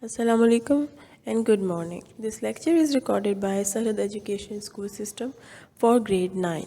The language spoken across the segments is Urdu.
Assalamu alaikum and good morning. This lecture is recorded by Sarhad Education School System for grade 9.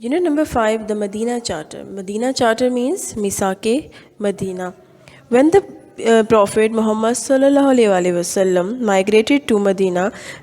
Unit number 5, the Medina Charter. Medina Charter means Misake Medina. When the Prophet Muhammad sallallahu alaihi wasallam migrated to Medina,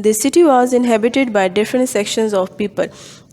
the city was inhabited by different sections of people.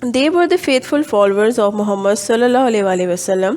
They were the faithful followers of Muhammad sallallahu alaihi wasallam.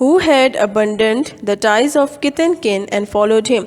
Who had abandoned the ties of kith and kin and followed him.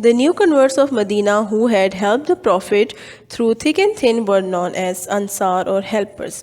The new converts of Medina who had helped the Prophet through thick and thin were known as Ansar or helpers.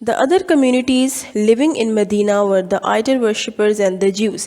The other communities living in Medina were the idol worshippers and the Jews.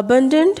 abundant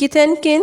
kith and kin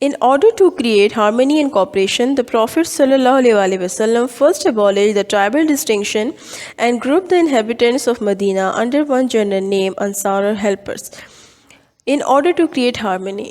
In order to create harmony and cooperation, the Prophet sallallahu alaihi wasallam first abolished the tribal distinction and grouped the inhabitants of Medina under one general name, Ansar or helpers. In order to create harmony,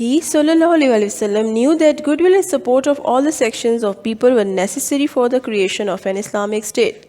He sallallahu alaihi wasallam knew that goodwill and support of all the sections of people were necessary for the creation of an Islamic state.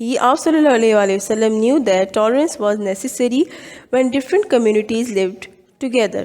He sallallahu alaihi wasallam knew that tolerance was necessary when different communities lived together.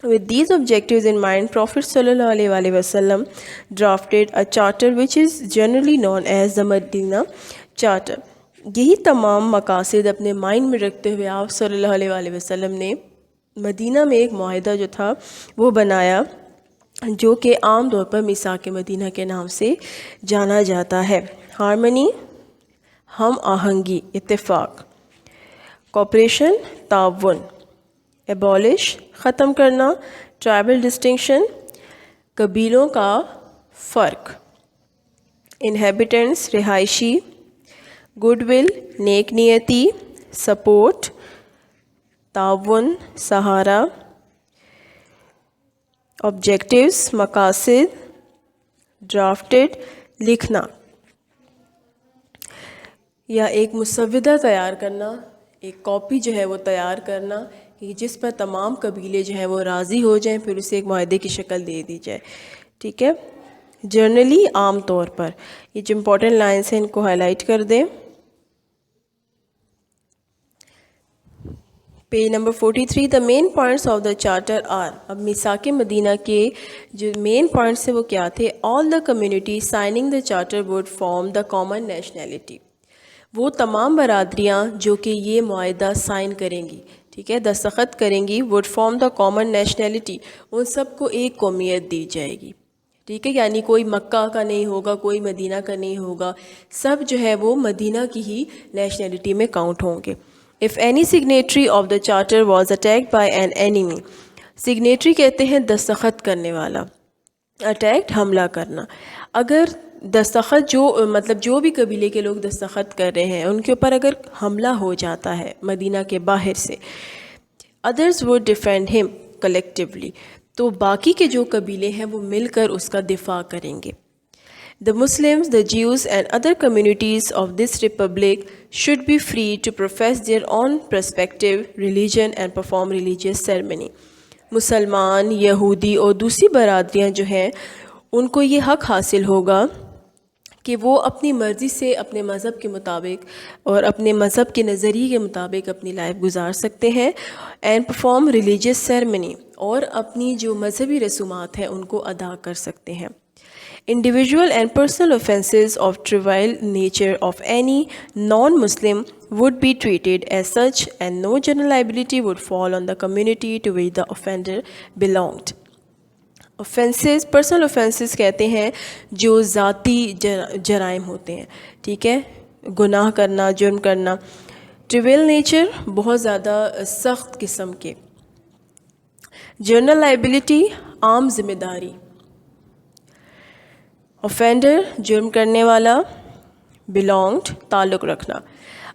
With these objectives in mind, Prophet sallallahu alaihi wasallam drafted a charter which is generally known as the Medina Charter. یہی تمام مقاصد اپنے مائنڈ میں رکھتے ہوئے آپ صلی اللہ علیہ وآلہ وسلم نے مدینہ میں ایک معاہدہ جو تھا وہ بنایا، جو کہ عام طور پر میثاق مدینہ کے نام سے جانا جاتا ہے۔ ہارمنی، ہم آہنگی، اتفاق، کوپریشن، تعاون، ایبولش، ختم کرنا، ٹرائبل ڈسٹنکشن، قبیلوں کا فرق، انہیبیٹنٹس، رہائشی، good will, neck NITI, support, تعاون، سہارا، آبجیکٹیوز، مقاصد، ڈرافٹڈ، لکھنا یا ایک مسودہ تیار کرنا، ایک کاپی جو ہے وہ تیار کرنا کہ جس پر تمام قبیلے جو ہیں وہ راضی ہو جائیں، پھر اسے ایک معاہدے کی شکل دے دی جائے، ٹھیک ہے۔ جرنلی، عام طور پر، یہ جو امپورٹنٹ لائنس ہیں ان کو ہائی لائٹ کر دیں۔ Page number 43، the main points of the charter are, اب میثاق مدینہ کے جو مین پوائنٹس ہیں وہ کیا تھے؟ All the community signing the charter would form the common nationality, وہ تمام برادریاں جو کہ یہ معاہدہ سائن کریں گی، ٹھیک ہے، دستخط کریں گی، would form the common nationality, ان سب کو ایک قومیت دی جائے گی، ٹھیک ہے، یعنی کوئی مکہ کا نہیں ہوگا، کوئی مدینہ کا نہیں ہوگا، سب جو ہے وہ مدینہ کی ہی نیشنلٹی میں کاؤنٹ ہوں گے۔ If any signatory of the charter was attacked by an enemy، signatory کہتے ہیں دستخط کرنے والا، attacked حملہ کرنا، اگر دستخط جو بھی قبیلے کے لوگ دستخط کر رہے ہیں ان کے اوپر اگر حملہ ہو جاتا ہے مدینہ کے باہر سے، others would defend him collectively، تو باقی کے جو قبیلے ہیں وہ مل کر اس کا دفاع کریں گے۔ The Muslims, the Jews and other communities of this republic should be free to profess their own prospective religion and perform religious ceremony۔ مسلمان، یہودی اور دوسری برادریاں جو ہیں ان کو یہ حق حاصل ہوگا کہ وہ اپنی مرضی سے اپنے مذہب کے مطابق اور اپنے مذہب کے نظریے کے مطابق اپنی لائف گزار سکتے ہیں، اینڈ پرفارم ریلیجیس سیرمنی، اور اپنی جو مذہبی رسومات ہیں ان کو ادا کر سکتے ہیں۔ Individual and personal offences of trivial nature of any non-Muslim would be treated as such, and no general liability would fall on the community to which the offender belonged۔ offences، personal offences کہتے ہیں جو ذاتی جرائم ہوتے ہیں، ٹھیک ہے، گناہ کرنا، جرم کرنا۔ trivial nature، بہت زیادہ سخت قسم کے۔ general liability، عام ذمہ داری۔ offender، جرم کرنے والا۔ belonged، تعلق رکھنا۔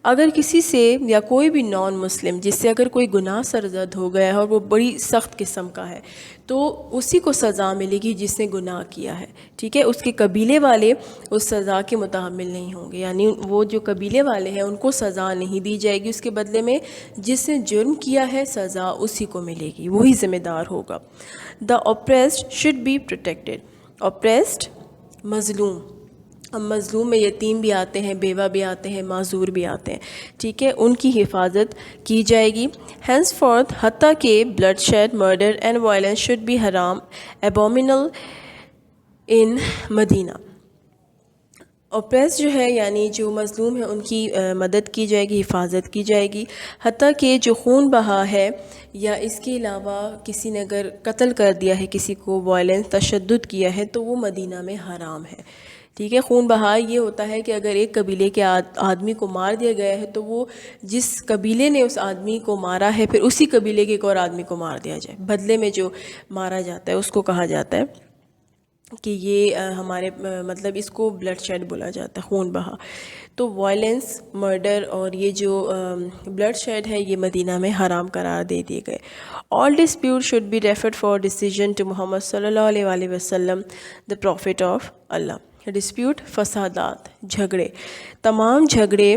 اگر کسی سے یا کوئی بھی نان مسلم جس سے اگر کوئی گناہ سرزد ہو گیا ہے اور وہ بڑی سخت قسم کا ہے تو اسی کو سزا ملے گی جس نے گناہ کیا ہے، ٹھیک ہے، اس کے قبیلے والے اس سزا کے متحمل نہیں ہوں گے، یعنی وہ جو قبیلے والے ہیں ان کو سزا نہیں دی جائے گی، اس کے بدلے میں جس نے جرم کیا ہے سزا اسی کو ملے گی، وہی ذمہ دار ہوگا۔ the oppressed should be protected۔ oppressed، مظلوم، اب مظلوم میں یتیم بھی آتے ہیں، بیوہ بھی آتے ہیں، معذور بھی آتے ہیں، ٹھیک ہے، ان کی حفاظت کی جائے گی۔ ہینس فورتھ، حتیٰ کہ bloodshed, murder and violence should be حرام، ایبومینل ان مدینہ۔ اوپریس جو ہے یعنی جو مظلوم ہیں ان کی مدد کی جائے گی، حفاظت کی جائے گی، حتیٰ کہ جو خون بہا ہے یا اس کے علاوہ کسی نے اگر قتل کر دیا ہے، کسی کو وائلنس، تشدد کیا ہے تو وہ مدینہ میں حرام ہے، ٹھیک ہے۔ خون بہا یہ ہوتا ہے کہ اگر ایک قبیلے کے آدمی کو مار دیا گیا ہے تو وہ جس قبیلے نے اس آدمی کو مارا ہے پھر اسی قبیلے کے ایک اور آدمی کو مار دیا جائے، بدلے میں جو مارا جاتا ہے اس کو کہا جاتا ہے کہ یہ ہمارے مطلب اس کو بلڈ شیڈ بولا جاتا ہے، خون بہا۔ تو وائلنس، مرڈر اور یہ جو بلڈ شیڈ ہے یہ مدینہ میں حرام قرار دے دیے گئے۔ All dispute should be referred for decision to Muhammad صلی اللہ علیہ وآلہ وسلم the prophet of Allah. Dispute, فسادات، جھگڑے، تمام جھگڑے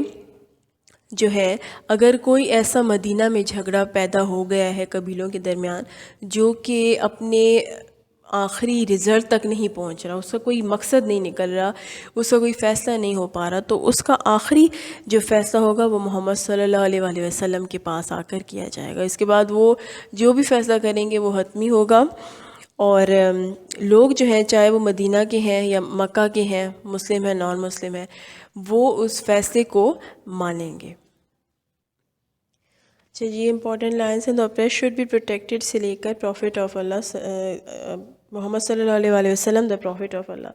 جو ہے اگر کوئی ایسا مدینہ میں جھگڑا پیدا ہو گیا ہے قبیلوں کے درمیان جو کہ اپنے آخری رزلٹ تک نہیں پہنچ رہا، اس کا کوئی مقصد نہیں نکل رہا، اس کا کوئی فیصلہ نہیں ہو پا رہا، تو اس کا آخری جو فیصلہ ہوگا وہ محمد صلی اللہ علیہ وآلہ وسلم کے پاس آ کر کیا جائے گا۔ اس کے بعد وہ جو بھی فیصلہ کریں گے وہ حتمی ہوگا، اور لوگ جو ہیں چاہے وہ مدینہ کے ہیں یا مکہ کے ہیں، مسلم ہیں نان مسلم ہیں، وہ اس فیصلے کو مانیں گے۔ اچھا جی، امپورٹنٹ لائنس ہیں، the press should be protected سے لے کر پروفٹ آف اللہ محمد صلی اللہ علیہ وسلم دا پروفٹ آف اللہ،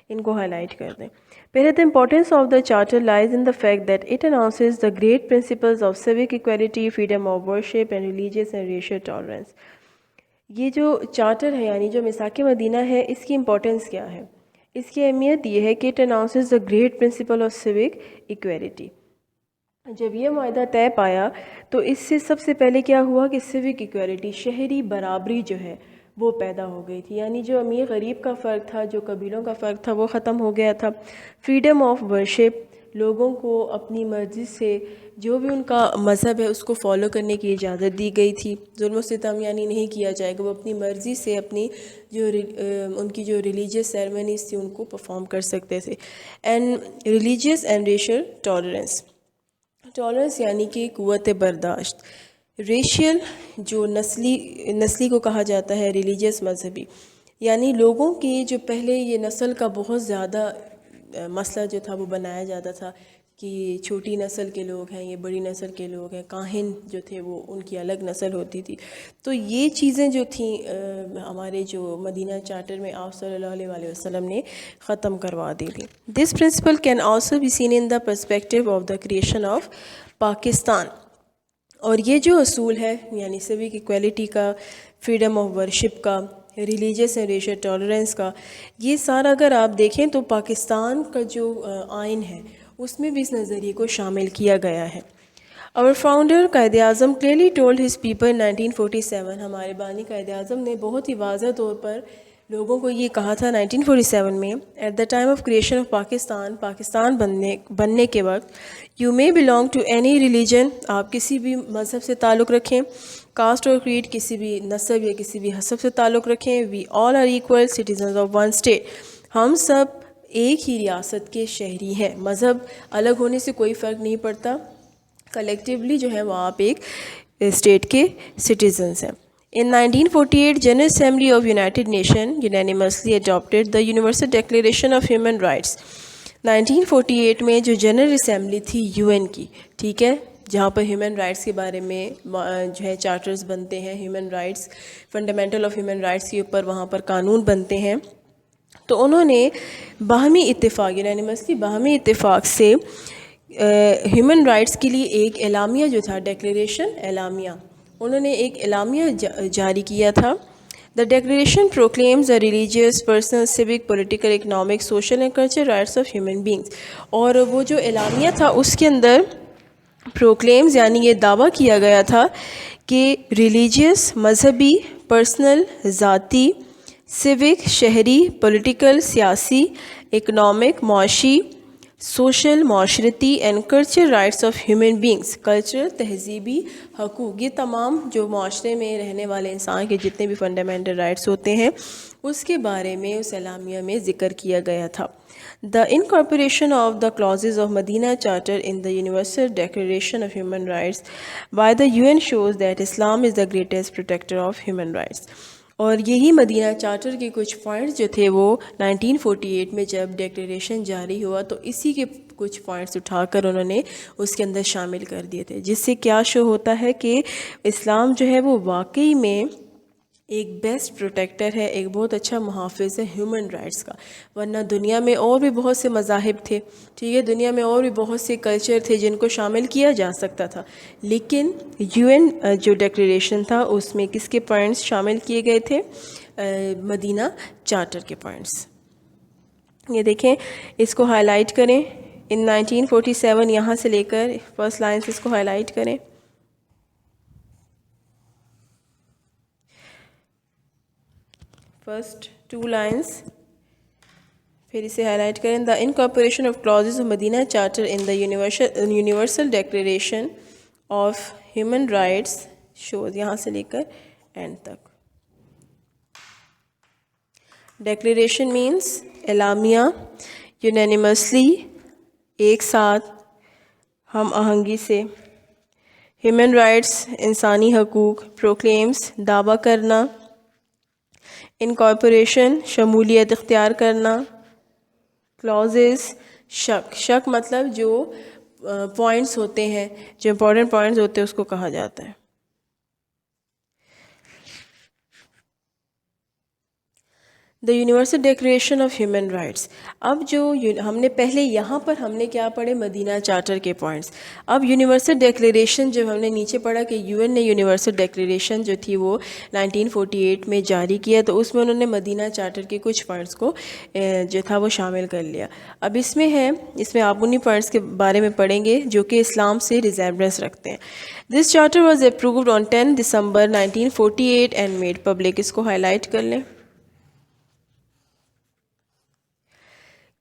ان کو ہائی لائٹ کر دیں۔ پہلے the importance of the charter lies in the fact that it announces the great principles of civic equality, freedom of worship and religious and racial tolerance۔ یہ جو چارٹر ہے یعنی جو میثاق مدینہ ہے، اس کی امپورٹنس کیا ہے؟ اس کی اہمیت یہ ہے کہ it announces the great principle of civic equality۔ جب یہ معاہدہ طے پایا تو اس سے سب سے پہلے کیا ہوا کہ سیوک ایکویلٹی، شہری برابری جو ہے وہ پیدا ہو گئی تھی، یعنی جو امیر غریب کا فرق تھا، جو قبیلوں کا فرق تھا، وہ ختم ہو گیا تھا۔ فریڈم آف ورشپ، لوگوں کو اپنی مرضی سے جو بھی ان کا مذہب ہے اس کو فالو کرنے کی اجازت دی گئی تھی۔ ظلم و ستم یعنی نہیں کیا جائے گا، وہ اپنی مرضی سے اپنی جو ان کی جو ریلیجیس سیرمنیز تھی ان کو پرفارم کر سکتے تھے۔ And religious and racial tolerance یعنی کہ قوت برداشت۔ ریشیل جو نسلی کو کہا جاتا ہے، ریلیجیس مذہبی، یعنی لوگوں کی جو پہلے یہ نسل کا بہت زیادہ مسئلہ جو تھا وہ بنایا جاتا تھا کہ چھوٹی نسل کے لوگ ہیں، یہ بڑی نسل کے لوگ ہیں، کاہن جو تھے وہ ان کی الگ نسل ہوتی تھی۔ تو یہ چیزیں جو تھیں ہمارے جو مدینہ چارٹر میں آپ صلی اللہ علیہ وسلم نے ختم کروا دی تھی۔ This principle can also be seen in the perspective of the creation of Pakistan. اور یہ جو اصول ہے یعنی سیوک ایکویلٹی کا، فریڈم آف ورشپ کا، ریلیجیس اینڈ ریشل ٹالرنس کا، یہ سارا اگر آپ دیکھیں تو پاکستان کا جو آئین ہے اس میں بھی اس نظریے کو شامل کیا گیا ہے۔ اور founder Quaid Azam clearly told his people 1947، ہمارے بانی قائد اعظم نے بہت ہی واضح طور پر لوگوں کو یہ کہا تھا 1947 میں، at the time of creation of Pakistan بننے کے وقت، you may belong to any religion, آپ کسی بھی مذہب سے تعلق رکھیں، کاسٹ اور کریڈ، کسی بھی نسب یا کسی بھی حسب سے تعلق رکھیں، we all are equal citizens of one state, ہم سب ایک ہی ریاست کے شہری ہیں، مذہب الگ ہونے سے کوئی فرق نہیں پڑتا، کلیکٹیولی جو ہے وہ آپ ایک اسٹیٹ کے سٹیزنز ہیں۔ In 1948, General Assembly of United Nations unanimously adopted the Universal Declaration of Human Rights۔ 1948 میں جو جنرل اسمبلی تھی UN کی، ٹھیک ہے، جہاں پر ہیومن رائٹس کے بارے میں جو ہے چارٹرز بنتے ہیں، human rights, fundamental of human rights کے اوپر وہاں پر قانون بنتے ہیں، تو انہوں نے باہمی اتفاق، یونانیمسلی باہمی اتفاق سے ہیومن رائٹس کے لیے ایک اعلامیہ جو تھا، ڈیکلیریشن اعلامیہ، انہوں نے ایک اعلامیہ جاری کیا تھا۔ The declaration proclaims the religious, personal, civic, political, economic, social and cultural rights of human beings. اور وہ جو اعلامیہ تھا اس کے اندر پروکلیمز یعنی یہ دعویٰ کیا گیا تھا کہ ریلیجیس، مذہبی، پرسنل، ذاتی، سیوک، شہری، پولیٹیکل، سیاسی، اکنامک، معاشی، سوشل، معاشرتی and cultural rights of human beings, cultural, تہذیبی حقوق، یہ تمام جو معاشرے میں رہنے والے انسان کے جتنے بھی فنڈامنٹل رائٹس ہوتے ہیں اس کے بارے میں اس اعلامیہ میں ذکر کیا گیا تھا۔ The incorporation of the clauses of Medina charter in the universal declaration of human rights by the UN shows that Islam is the greatest protector of human rights. اور یہی مدینہ چارٹر کے کچھ پوائنٹس جو تھے وہ 1948 میں جب ڈیکلیریشن جاری ہوا تو اسی کے کچھ پوائنٹس اٹھا کر انہوں نے اس کے اندر شامل کر دیے تھے، جس سے کیا شو ہوتا ہے کہ اسلام جو ہے وہ واقعی میں ایک بیسٹ پروٹیکٹر ہے، ایک بہت اچھا محافظ ہے ہیومن رائٹس کا۔ ورنہ دنیا میں اور بھی بہت سے مذاہب تھے، ٹھیک ہے، دنیا میں اور بھی بہت سے کلچر تھے جن کو شامل کیا جا سکتا تھا، لیکن UN جو ڈیکلیریشن تھا اس میں کس کے پوائنٹس شامل کیے گئے تھے؟ مدینہ چارٹر کے پوائنٹس۔ یہ دیکھیں، اس کو ہائی لائٹ کریں، ان 1947 یہاں سے لے کر فرسٹ لائن سے اس کو ہائی لائٹ کریں۔ فرسٹ 2 لائنس، پھر اسے ہائی لائٹ کریں۔ The incorporation of clauses of Medina charter in the universal declaration of human rights shows, یہاں سے لے کر اینڈ تک۔ ڈیکلیریشن مینس اعلامیہ، یونانیمسلی ایک ساتھ ہم آہنگی سے، ہیومن رائٹس انسانی حقوق، پروکلیمز دعویٰ کرنا، انکارپوریشن شمولیت اختیار کرنا. کلوزز شک مطلب جو پوائنٹس ہوتے ہیں، جو امپورٹنٹ پوائنٹس ہوتے ہیں اس کو کہا جاتا ہے. دا universal declaration of human rights. اب جو ہم نے پہلے یہاں پر ہم نے کیا پڑھے مدینہ چارٹر کے پوائنٹس. اب یونیورسل ڈیکلیریشن جب ہم نے نیچے پڑھا کہ یو این نے یونیورسل ڈیکلیریشن جو تھی وہ 1948 میں جاری کیا، تو اس میں انہوں نے مدینہ چارٹر کے کچھ پوائنٹس کو جو تھا وہ شامل کر لیا. اب اس میں آپ انہی پوائنٹس کے بارے میں پڑھیں گے جو کہ اسلام سے ریزیمبلنس رکھتے ہیں. This charter was approved on 10 December 1948 and made public. اس کو ہائی لائٹ کر لیں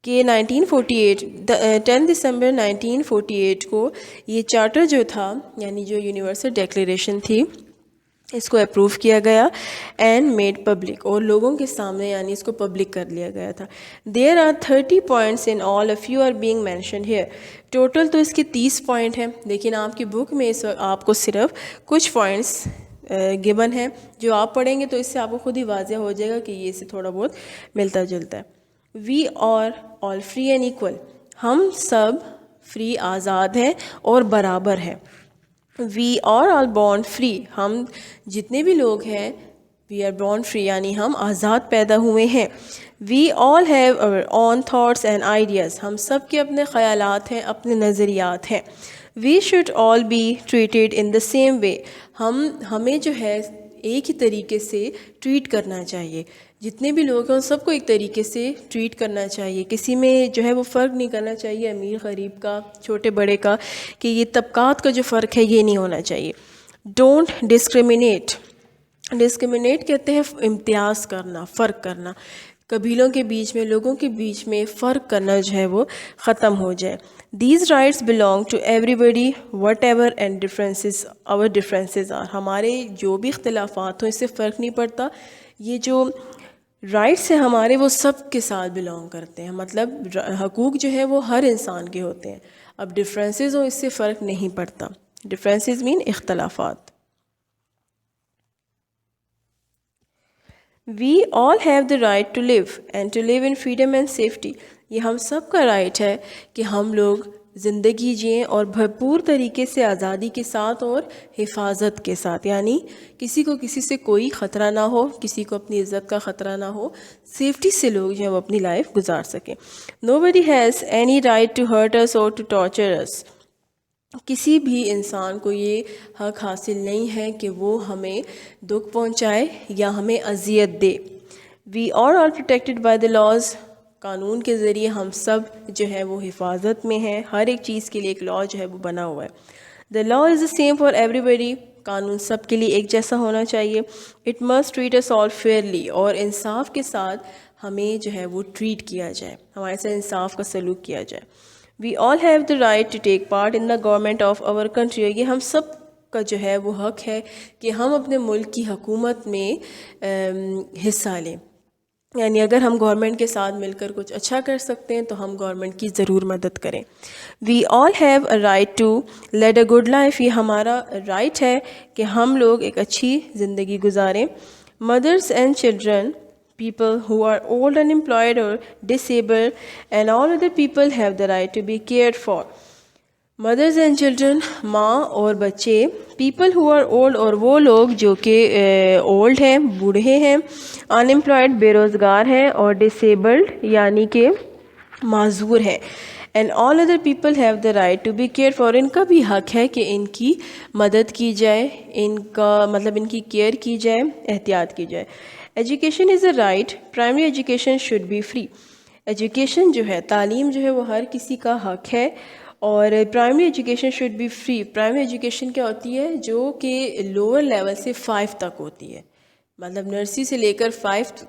کہ 10 دسمبر 1948 کو یہ چارٹر جو تھا، یعنی جو یونیورسل ڈیکلیریشن تھی، اس کو اپروو کیا گیا اینڈ میڈ پبلک، اور لوگوں کے سامنے یعنی اس کو پبلک کر لیا گیا تھا. There are 30 points in all, a few are being mentioned here. Total تو اس کے 30 پوائنٹ ہیں، لیکن آپ کی بک میں اس وقت آپ کو صرف کچھ پوائنٹس گبن ہیں جو آپ پڑھیں گے تو اس سے آپ کو خود ہی واضح ہو جائے گا کہ یہ سے تھوڑا بہت ملتا جلتا ہے. We are all free and equal. ہم سب فری آزاد ہیں اور برابر ہیں. We are all born free. ہم جتنے بھی لوگ ہیں وی آر بورن فری یعنی ہم آزاد پیدا ہوئے ہیں. وی آل ہیو اور اون تھاٹس اینڈ آئیڈیاز. ہم سب کے اپنے خیالات ہیں، اپنے نظریات ہیں. We should all be treated in the same way. ہمیں جو ہے ایک ہی طریقے سے ٹریٹ کرنا چاہیے. جتنے بھی لوگ ہیں ان سب کو ایک طریقے سے ٹریٹ کرنا چاہیے. کسی میں جو ہے وہ فرق نہیں کرنا چاہیے، امیر غریب کا، چھوٹے بڑے کا، کہ یہ طبقات کا جو فرق ہے یہ نہیں ہونا چاہیے. Don't discriminate. ڈسکریمنیٹ کہتے ہیں امتیاز کرنا، فرق کرنا. قبیلوں کے بیچ میں، لوگوں کے بیچ میں فرق کرنا جو ہے وہ ختم ہو جائے. These rights belong to everybody whatever and differences our differences are. ہمارے جو بھی اختلافات ہوں اس سے فرق نہیں پڑتا. یہ جو رائٹس ہیں ہمارے وہ سب کے ساتھ بلانگ کرتے ہیں، مطلب حقوق جو ہے وہ ہر انسان کے ہوتے ہیں. اب ڈفرینسز ہوں اس سے فرق نہیں پڑتا. ڈفرینسز مین اختلافات. We all have the right to live and to live in freedom and safety. یہ ہم سب کا رائٹ ہے کہ ہم لوگ زندگی جئیں اور بھرپور طریقے سے آزادی کے ساتھ اور حفاظت کے ساتھ، یعنی کسی کو کسی سے کوئی خطرہ نہ ہو، کسی کو اپنی عزت کا خطرہ نہ ہو، سیفٹی سے لوگ جو ہیں وہ اپنی لائف گزار سکیں. Nobody has any right to hurt us or to torture اس. کسی بھی انسان کو یہ حق حاصل نہیں ہے کہ وہ ہمیں دکھ پہنچائے یا ہمیں اذیت دے. We are all protected by the laws. قانون کے ذریعے ہم سب جو ہے وہ حفاظت میں ہیں. ہر ایک چیز کے لیے ایک لا جو ہے وہ بنا ہوا ہے. The law is the same for everybody. قانون سب کے لیے ایک جیسا ہونا چاہیے. It must treat us all fairly. اور انصاف کے ساتھ ہمیں جو ہے وہ ٹریٹ کیا جائے، ہمارے ساتھ انصاف کا سلوک کیا جائے. We all have the right to take part in the government of our country. یہ ہم سب کا جو ہے وہ حق ہے کہ ہم اپنے ملک کی حکومت میں حصہ لیں. یعنی اگر ہم گورنمنٹ کے ساتھ مل کر کچھ اچھا کر سکتے ہیں تو ہم گورنمنٹ کی ضرور مدد کریں. We all have a right to lead a good life. یہ ہمارا رائٹ ہے کہ ہم لوگ ایک اچھی زندگی گزاریں. مدرس and children, people who are old, unemployed or disabled, and all other people have the right to be cared for. Mothers and children, ماں اور بچے. پیپل ہو آر اولڈ, اور وہ لوگ جو کہ اولڈ ہیں, بوڑھے ہیں. انمپلائڈ, بے روزگار ہیں. اور ڈسیبلڈ یعنی کہ معذور ہیں. And all other people have the right to be care for. ان کا بھی حق ہے کہ ان کی مدد کی جائے, ان کا مطلب ان کی کیئر کی جائے, احتیاط کی جائے. Education is a right. Primary education should be free. Education جو ہے, تعلیم جو ہے وہ ہر کسی کا حق ہے. اور primary education should be free. Primary education کیا ہوتی ہے؟ جو کہ لوور لیول سے 5 تک ہوتی ہے. مطلب نرسری سے لے کر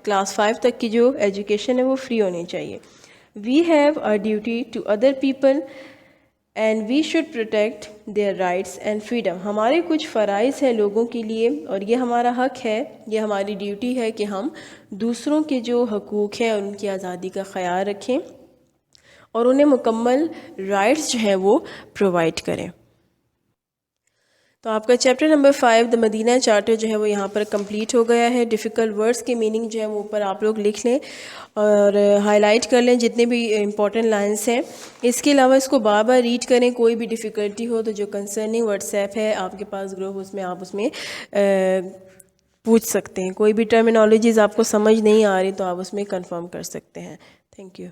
کلاس 5 تک کی جو ایجوکیشن ہے وہ فری ہونی چاہیے. We have a duty to other people and we should protect their rights and freedom. ہمارے کچھ فرائض ہیں لوگوں کے لیے اور یہ ہمارا حق ہے, یہ ہماری ڈیوٹی ہے کہ ہم دوسروں کے جو حقوق ہیں ان کی آزادی کا خیال رکھیں اور انہیں مکمل رائٹس جو ہیں وہ پرووائڈ کریں. تو آپ کا چیپٹر نمبر 5 دا مدینہ چارٹر جو ہے وہ یہاں پر کمپلیٹ ہو گیا ہے. ڈیفیکلٹ ورڈز کی میننگ جو ہے وہ اوپر آپ لوگ لکھ لیں اور ہائی لائٹ کر لیں جتنے بھی امپورٹنٹ لائنس ہیں. اس کے علاوہ اس کو بار بار ریڈ کریں. کوئی بھی ڈیفیکلٹی ہو تو جو کنسرننگ واٹس ایپ ہے آپ کے پاس گروپ، اس میں آپ اس میں پوچھ سکتے ہیں. کوئی بھی ٹرمینالوجیز آپ کو سمجھ نہیں آ رہی تو آپ اس میں کنفرم کر سکتے ہیں. Thank you.